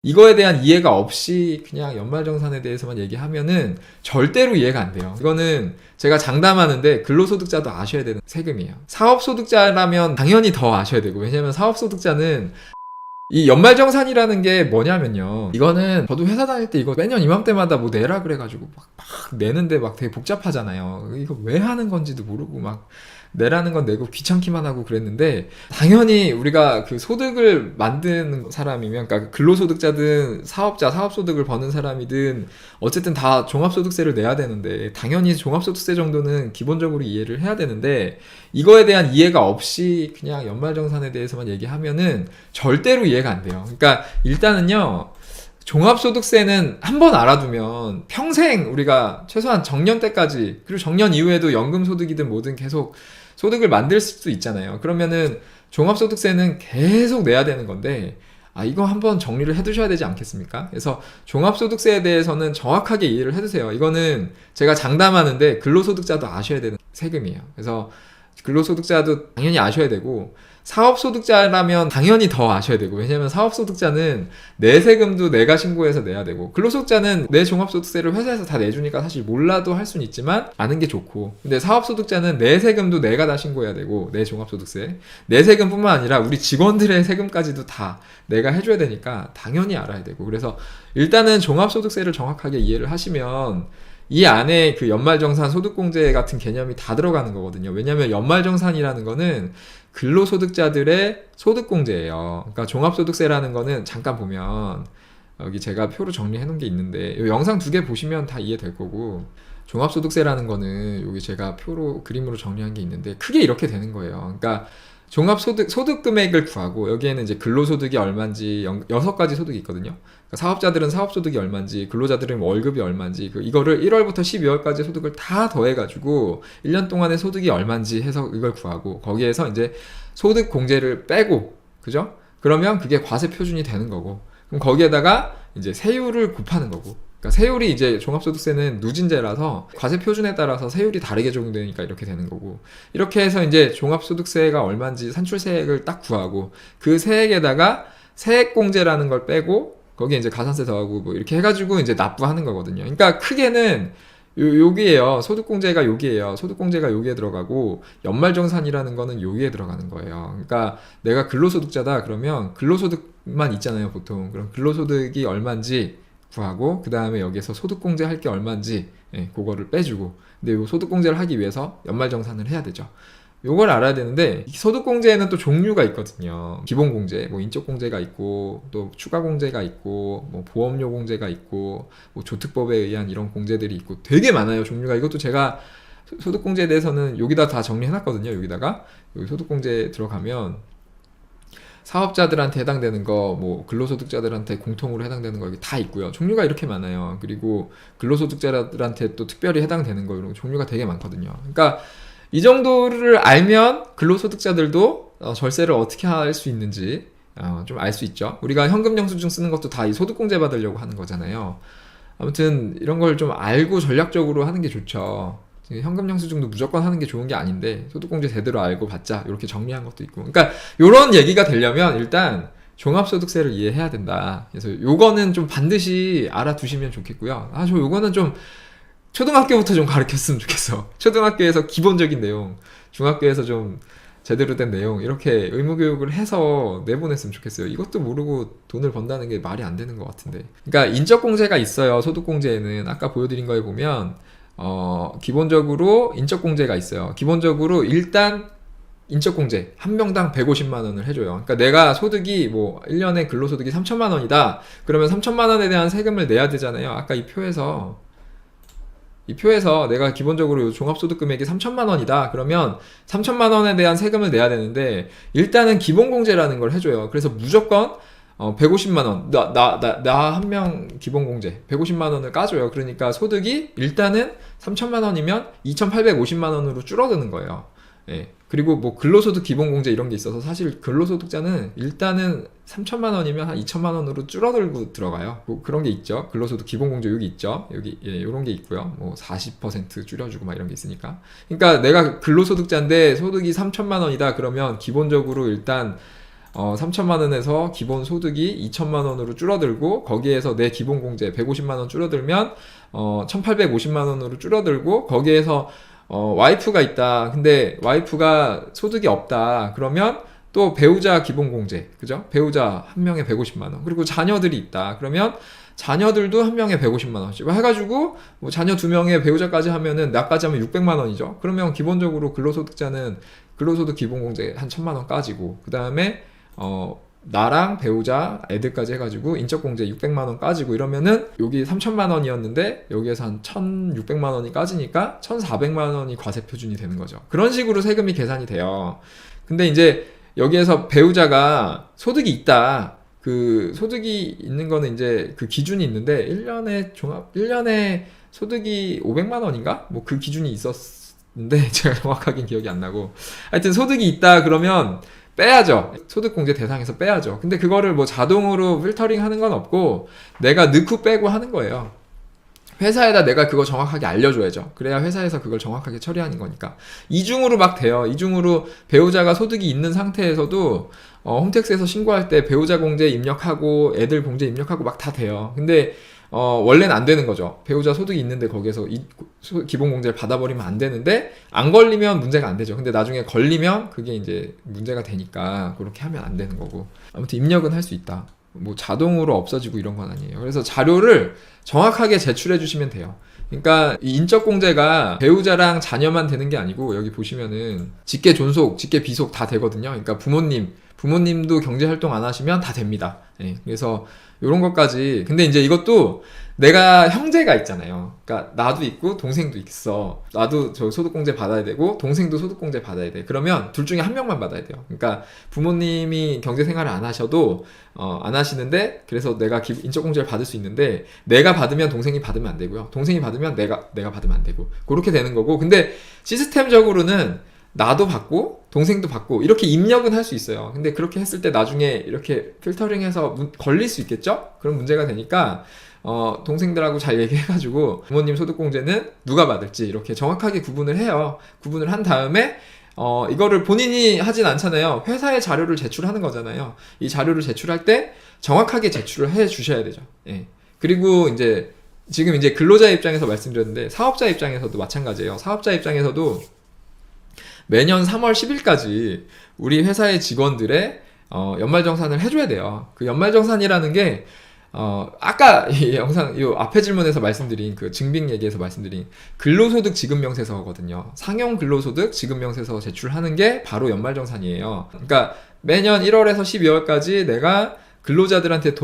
이거에 대한 이해가 없이 그냥 연말정산에 대해서만 얘기하면은 절대로 이해가 안 돼요. 이거는 제가 장담하는데 근로소득자도 아셔야 되는 세금이에요. 사업소득자라면 당연히 더 아셔야 되고, 왜냐면 사업소득자는 이 연말정산이라는 게 뭐냐면요, 이거는 저도 회사 다닐 때 이거 매년 이맘때마다 뭐 내라 그래가지고 막 내는데 막 되게 복잡하잖아요. 이거 왜 하는 건지도 모르고 막 내라는 건 내고 귀찮기만 하고 그랬는데, 당연히 우리가 그 소득을 만드는 사람이면, 그러니까 근로소득자든 사업자, 사업소득을 버는 사람이든 어쨌든 다 종합소득세를 내야 되는데, 당연히 종합소득세 정도는 기본적으로 이해를 해야 되는데, 이거에 대한 이해가 없이 그냥 연말정산에 대해서만 얘기하면은 절대로 이해가 안 돼요. 그러니까 일단은요, 종합소득세는 한번 알아두면 평생 우리가 최소한 정년 때까지, 그리고 정년 이후에도 연금소득이든 뭐든 계속 소득을 만들 수도 있잖아요. 그러면은 종합소득세는 계속 내야 되는 건데, 이거 한번 정리를 해두셔야 되지 않겠습니까? 그래서 종합소득세에 대해서는 정확하게 이해를 해두세요. 이거는 제가 장담하는데 근로소득자도 아셔야 되는 세금이에요. 그래서 근로소득자도 당연히 아셔야 되고, 사업소득자라면 당연히 더 아셔야 되고, 왜냐면 사업소득자는 내 세금도 내가 신고해서 내야 되고, 근로소득자는 내 종합소득세를 회사에서 다 내주니까 사실 몰라도 할 수는 있지만 아는 게 좋고, 근데 사업소득자는 내 세금도 내가 다 신고해야 되고, 내 종합소득세, 내 세금뿐만 아니라 우리 직원들의 세금까지도 다 내가 해줘야 되니까 당연히 알아야 되고, 그래서 일단은 종합소득세를 정확하게 이해를 하시면 이 안에 그 연말정산 소득공제 같은 개념이 다 들어가는 거거든요. 왜냐면 연말정산이라는 거는 근로소득자들의 소득공제예요. 그러니까 종합소득세라는 거는, 잠깐 보면 여기 제가 표로 정리해 놓은 게 있는데, 이 영상 두 개 보시면 다 이해될 거고, 종합소득세라는 거는 여기 제가 표로 그림으로 정리한 게 있는데 크게 이렇게 되는 거예요. 그러니까 소득 금액을 구하고, 여기에는 이제 근로소득이 얼마인지 6가지 소득이 있거든요. 그러니까 사업자들은 사업소득이 얼마인지, 근로자들은 월급이 얼마인지, 이거를 1월부터 12월까지 소득을 다 더해가지고 1년 동안의 소득이 얼마인지 해서 이걸 구하고, 거기에서 이제 소득 공제를 빼고, 그죠? 그러면 그게 과세 표준이 되는 거고, 그럼 거기에다가 이제 세율을 곱하는 거고, 그러니까 세율이 이제 종합소득세는 누진제라서 과세 표준에 따라서 세율이 다르게 적용되니까 이렇게 되는 거고, 이렇게 해서 이제 종합소득세가 얼마인지 산출세액을 딱 구하고, 그 세액에다가 세액공제라는 걸 빼고 거기에 이제 가산세 더하고 뭐 이렇게 해가지고 이제 납부하는 거거든요. 그러니까 크게는 여기에요. 소득공제가 여기에요. 소득공제가 여기에 들어가고, 연말정산이라는 거는 여기에 들어가는 거예요. 그러니까 내가 근로소득자다 그러면 근로소득만 있잖아요, 보통. 그럼 근로소득이 얼마인지 구하고, 그 다음에 여기에서 소득공제 할 게 얼마인지, 그거를 빼주고, 근데 이 소득공제를 하기 위해서 연말정산을 해야 되죠. 요걸 알아야 되는데, 소득공제에는 또 종류가 있거든요. 기본공제, 뭐 인적공제가 있고, 또 추가공제가 있고, 뭐 보험료공제가 있고, 뭐 조특법에 의한 이런 공제들이 있고, 되게 많아요, 종류가. 이것도 제가 소득공제에 대해서는 여기다 다 정리해놨거든요. 여기다가 여기 소득공제 들어가면 사업자들한테 해당되는 거, 뭐 근로소득자들한테 공통으로 해당되는 거, 이게 다 있고요. 종류가 이렇게 많아요. 그리고 근로소득자들한테 또 특별히 해당되는 거, 이런 종류가 되게 많거든요. 그러니까 이 정도를 알면 근로소득자들도 절세를 어떻게 할 수 있는지 좀 알 수 있죠. 우리가 현금영수증 쓰는 것도 다 이 소득공제 받으려고 하는 거잖아요. 아무튼 이런 걸 좀 알고 전략적으로 하는 게 좋죠. 현금영수증도 무조건 하는 게 좋은 게 아닌데, 소득공제 제대로 알고 받자, 이렇게 정리한 것도 있고. 그러니까 이런 얘기가 되려면 일단 종합소득세를 이해해야 된다. 그래서 요거는 좀 반드시 알아두시면 좋겠고요. 저 요거는 좀 초등학교부터 좀 가르쳤으면 좋겠어. 초등학교에서 기본적인 내용, 중학교에서 좀 제대로 된 내용, 이렇게 의무교육을 해서 내보냈으면 좋겠어요. 이것도 모르고 돈을 번다는 게 말이 안 되는 것 같은데. 그러니까 인적공제가 있어요. 소득공제에는 아까 보여드린 거에 보면 기본적으로 인적공제가 있어요. 기본적으로 일단 인적공제 한 명당 150만 원을 해줘요. 그러니까 내가 소득이 뭐 1년에 근로소득이 3천만 원이다. 그러면 3천만 원에 대한 세금을 내야 되잖아요. 아까 이 표에서 내가 기본적으로 종합소득 금액이 3천만 원이다. 그러면 3천만 원에 대한 세금을 내야 되는데, 일단은 기본공제라는 걸 해줘요. 그래서 무조건 150만 원, 나 한 명 기본공제 150만 원을 까줘요. 그러니까 소득이 일단은 3천만 원이면 2,850만 원으로 줄어드는 거예요. 그리고 뭐 근로소득 기본공제 이런 게 있어서, 사실 근로소득자는 일단은 3천만 원이면 한 2천만 원으로 줄어들고 들어가요. 뭐 그런 게 있죠. 근로소득 기본공제 여기 있죠. 여기 이런 게 있고요. 뭐 40% 줄여주고 막 이런 게 있으니까. 그러니까 내가 근로소득자인데 소득이 3천만 원이다 그러면 기본적으로 일단 3천만 원에서 기본 소득이 2천만 원으로 줄어들고 거기에서 내 기본 공제 150만 원 줄어들면 1,850만 원으로 줄어들고 거기에서 와이프가 있다. 근데 와이프가 소득이 없다. 그러면 또 배우자 기본 공제, 그죠? 배우자 한 명에 150만 원. 그리고 자녀들이 있다. 그러면 자녀들도 한 명에 150만 원씩 해가지고 뭐 자녀 2명에 배우자까지 하면은 나까지 하면 600만 원이죠. 그러면 기본적으로 근로소득자는 근로소득 기본 공제 한 1,000만 원까지고 그 다음에 나랑 배우자 애들까지 해가지고 인적공제 600만 원 까지고 이러면은 여기 3천만 원이었는데 여기에서 한 1,600만 원이 까지니까 1,400만 원이 과세 표준이 되는 거죠. 그런 식으로 세금이 계산이 돼요. 근데 이제 여기에서 배우자가 소득이 있다. 그 소득이 있는 거는 이제 그 기준이 있는데 1년에 소득이 500만 원인가? 뭐 그 기준이 있었는데 제가 정확하게 기억이 안 나고 하여튼 소득이 있다 그러면 빼야죠. 소득공제 대상에서 빼야죠. 근데 그거를 뭐 자동으로 필터링 하는 건 없고 내가 넣고 빼고 하는 거예요. 회사에다 내가 그거 정확하게 알려줘야죠. 그래야 회사에서 그걸 정확하게 처리하는 거니까. 이중으로 막 돼요. 이중으로 배우자가 소득이 있는 상태에서도 홈택스에서 신고할 때 배우자 공제 입력하고 애들 공제 입력하고 막 다 돼요. 근데 원래는 안 되는 거죠. 배우자 소득이 있는데 거기에서 기본 공제를 받아버리면 안 되는데 안 걸리면 문제가 안 되죠. 근데 나중에 걸리면 그게 이제 문제가 되니까 그렇게 하면 안 되는 거고. 아무튼 입력은 할 수 있다. 뭐 자동으로 없어지고 이런 건 아니에요. 그래서 자료를 정확하게 제출해 주시면 돼요. 그러니까 이 인적공제가 배우자랑 자녀만 되는 게 아니고 여기 보시면은 직계 존속, 직계 비속 다 되거든요. 그러니까 부모님도 경제활동 안 하시면 다 됩니다. 예, 그래서 이런 것까지. 근데 이제 이것도 내가 형제가 있잖아요. 그러니까 나도 있고 동생도 있어. 나도 저 소득공제 받아야 되고 동생도 소득공제 받아야 돼. 그러면 둘 중에 한 명만 받아야 돼요. 그러니까 부모님이 경제생활을 안 하셔도 안 하시는데 그래서 내가 인적공제를 받을 수 있는데 내가 받으면 동생이 받으면 안 되고요. 동생이 받으면 내가 받으면 안 되고 그렇게 되는 거고. 근데 시스템적으로는 나도 받고 동생도 받고 이렇게 입력은 할 수 있어요. 근데 그렇게 했을 때 나중에 이렇게 필터링해서 걸릴 수 있겠죠? 그런 문제가 되니까 동생들하고 잘 얘기해가지고 부모님 소득공제는 누가 받을지 이렇게 정확하게 구분을 해요. 구분을 한 다음에 이거를 본인이 하진 않잖아요. 회사에 자료를 제출하는 거잖아요. 이 자료를 제출할 때 정확하게 제출을 해 주셔야 되죠. 예. 그리고 이제 지금 이제 근로자 입장에서 말씀드렸는데 사업자 입장에서도 마찬가지예요. 사업자 입장에서도 매년 3월 10일까지 우리 회사의 직원들의 연말정산을 해줘야 돼요. 그 연말정산이라는 게 아까 이 영상 이 앞에 질문에서 말씀드린 그 증빙 얘기에서 말씀드린 근로소득 지급명세서거든요. 상용 근로소득 지급명세서 제출하는 게 바로 연말정산이에요. 그러니까 매년 1월에서 12월까지 내가 근로자들한테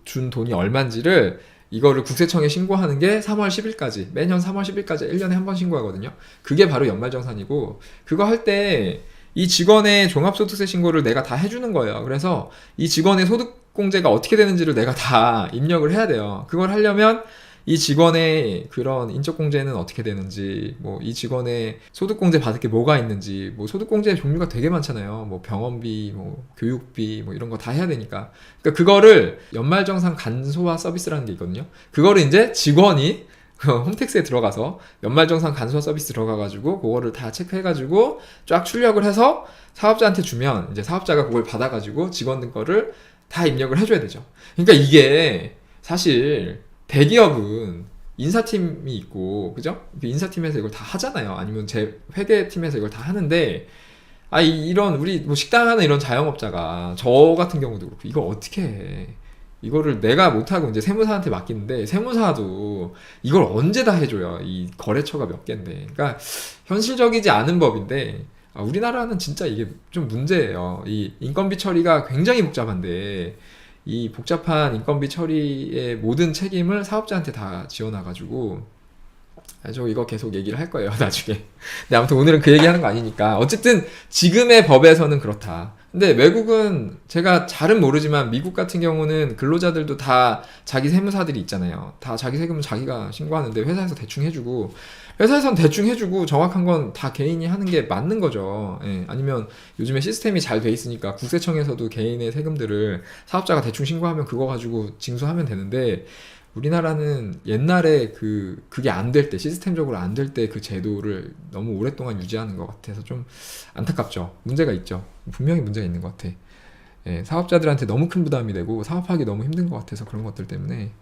준 돈이 얼만지를 이거를 국세청에 신고하는 게 3월 10일까지, 매년 3월 10일까지 1년에 한 번 신고하거든요. 그게 바로 연말정산이고, 그거 할 때 이 직원의 종합소득세 신고를 내가 다 해주는 거예요. 그래서 이 직원의 소득공제가 어떻게 되는지를 내가 다 입력을 해야 돼요. 그걸 하려면 이 직원의 그런 인적공제는 어떻게 되는지, 뭐 이 직원의 소득공제 받을 게 뭐가 있는지, 뭐 소득공제 종류가 되게 많잖아요. 뭐 병원비, 뭐 교육비, 뭐 이런 거 다 해야 되니까. 그러니까 그거를 연말정산 간소화 서비스라는 게 있거든요. 그거를 이제 직원이 홈택스에 들어가서 연말정산 간소화 서비스 들어가가지고 그거를 다 체크해가지고 쫙 출력을 해서 사업자한테 주면 이제 사업자가 그걸 받아가지고 직원들 거를 다 입력을 해줘야 되죠. 그러니까 이게 사실 대기업은 인사팀이 있고, 그죠? 인사팀에서 이걸 다 하잖아요. 아니면 제 회계팀에서 이걸 다 하는데, 이런, 우리 뭐 식당 하는 이런 자영업자가, 저 같은 경우도 그렇고, 이걸 어떻게 해? 이거를 내가 못하고 이제 세무사한테 맡기는데, 세무사도 이걸 언제 다 해줘요? 이 거래처가 몇 개인데. 그러니까, 현실적이지 않은 법인데, 우리나라는 진짜 이게 좀 문제예요. 이 인건비 처리가 굉장히 복잡한데, 이 복잡한 인건비 처리의 모든 책임을 사업자한테 다 지어놔가지고 저 이거 계속 얘기를 할 거예요 나중에. 근데 아무튼 오늘은 그 얘기하는 거 아니니까 어쨌든 지금의 법에서는 그렇다. 근데 외국은 제가 잘은 모르지만 미국 같은 경우는 근로자들도 다 자기 세무사들이 있잖아요. 다 자기 세금은 자기가 신고하는데 회사에서 대충 해주고, 회사에선 대충 해주고 정확한 건 다 개인이 하는 게 맞는 거죠. 예. 아니면 요즘에 시스템이 잘 돼 있으니까 국세청에서도 개인의 세금들을 사업자가 대충 신고하면 그거 가지고 징수하면 되는데, 우리나라는 옛날에 그게 안 될 때, 시스템적으로 안 될 때 그 제도를 너무 오랫동안 유지하는 것 같아서 좀 안타깝죠. 문제가 있죠. 분명히 문제가 있는 것 같아. 예, 사업자들한테 너무 큰 부담이 되고 사업하기 너무 힘든 것 같아서 그런 것들 때문에